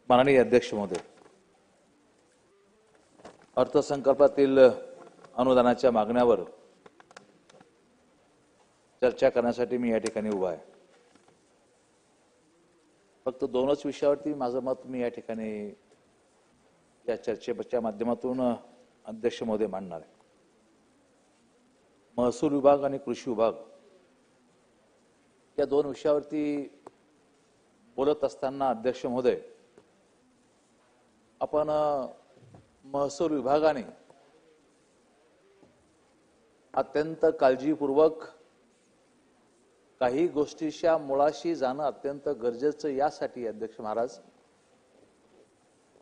माननीय अध्यक्ष महोदय, अर्थसंकल्पातील अनुदानाच्या मागण्यावर चर्चा करण्यासाठी मी या ठिकाणी उभा आहे। फक्त दोनच विषयावरती माझं मत मी या ठिकाणी या चर्चेच्या माध्यमातून अध्यक्ष महोदय मांडणार आहे। महसूल विभाग आणि कृषी विभाग या दोन विषयावरती बोलत असताना अध्यक्ष महोदय, आपण महसूल विभागाने अत्यंत काळजीपूर्वक काही गोष्टीच्या मुळाशी जाणं अत्यंत गरजेचं यासाठी अध्यक्ष महाराज,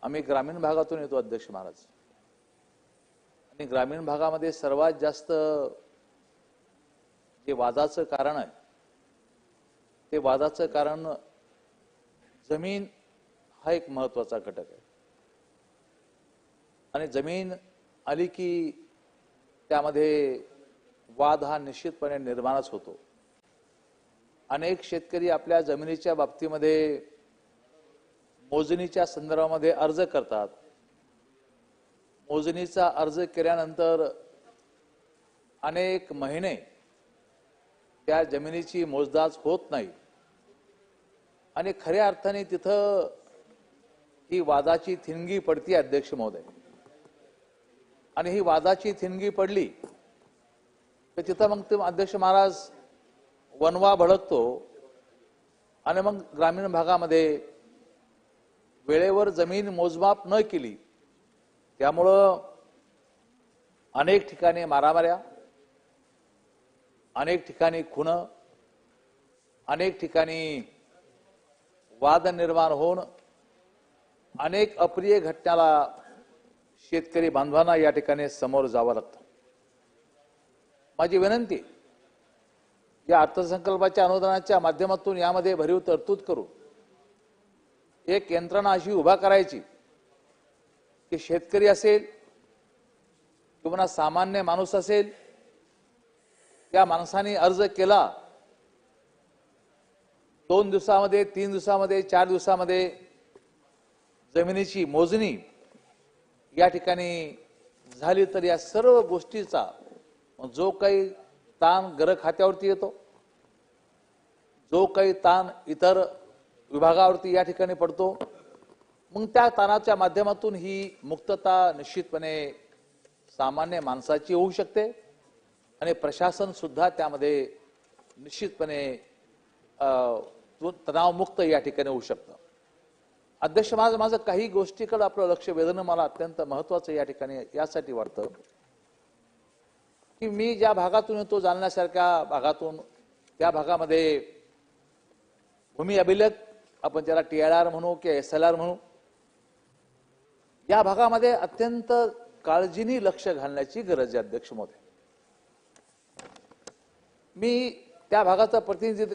आम्ही ग्रामीण भागातून येतो अध्यक्ष महाराज, आणि ग्रामीण भागामध्ये सर्वात जास्त जे वादाचं कारण आहे ते वादाचं कारण जमीन हा एक महत्त्वाचा घटक आहे। आणि जमीन आली की त्यामध्ये वाद हा निश्चितपणे निर्माणच होतो। अनेक शेतकरी आपल्या जमिनीच्या बाबतीमध्ये मोजणीच्या संदर्भामध्ये अर्ज करतात। मोजणीचा अर्ज केल्यानंतर अनेक महिने त्या जमिनीची मोजदाद होत नाही आणि खऱ्या अर्थाने तिथं ही वादाची थिणगी पडती अध्यक्ष महोदय। आणि ही वादाची थिणगी पडली तर तिथं मग ते अध्यक्ष महाराज वणवा भडकतो आणि मग ग्रामीण भागामध्ये वेळेवर जमीन मोजमाप न केली त्यामुळं अनेक ठिकाणी मारामाऱ्या, अनेक ठिकाणी खून, अनेक ठिकाणी वाद निर्माण होऊन अनेक अप्रिय घटनाला शेतकरी बांधवांना या ठिकाणी समोर जावं लागतं। माझी विनंती, या अर्थसंकल्पाच्या अनुदानाच्या माध्यमातून यामध्ये भरीव तरतूद करू एक यंत्रणा अशी उभा करायची की शेतकरी असेल किंवा सामान्य माणूस असेल, त्या माणसाने अर्ज केला 2 दिवसामध्ये, 3 दिवसामध्ये, 4 दिवसामध्ये जमिनीची मोजणी या ठिकाणी झाली तर या सर्व गोष्टीचा जो काही ताण घर खात्यावरती येतो, जो काही ताण इतर विभागावरती या ठिकाणी पडतो, मग त्या ताणाच्या माध्यमातून ही मुक्तता निश्चितपणे सामान्य माणसाची होऊ शकते आणि प्रशासन सुद्धा त्यामध्ये निश्चितपणे तणावमुक्त या ठिकाणी होऊ शकतं। अध्यक्ष महाराज, माझं काही गोष्टीकडे आपलं लक्ष वेधणं मला अत्यंत महत्त्वाचं या ठिकाणी यासाठी वाटतं की मी ज्या भागातून येतो, जालन्यासारख्या भागातून, त्या भागामध्ये भूमी अभिलेख, आपण त्याला TRR म्हणू किंवा SLR म्हणू, या भागामध्ये अत्यंत काळजीने लक्ष घालण्याची गरज आहे अध्यक्ष महोदय। मी त्या भागाचं प्रतिनिधित्व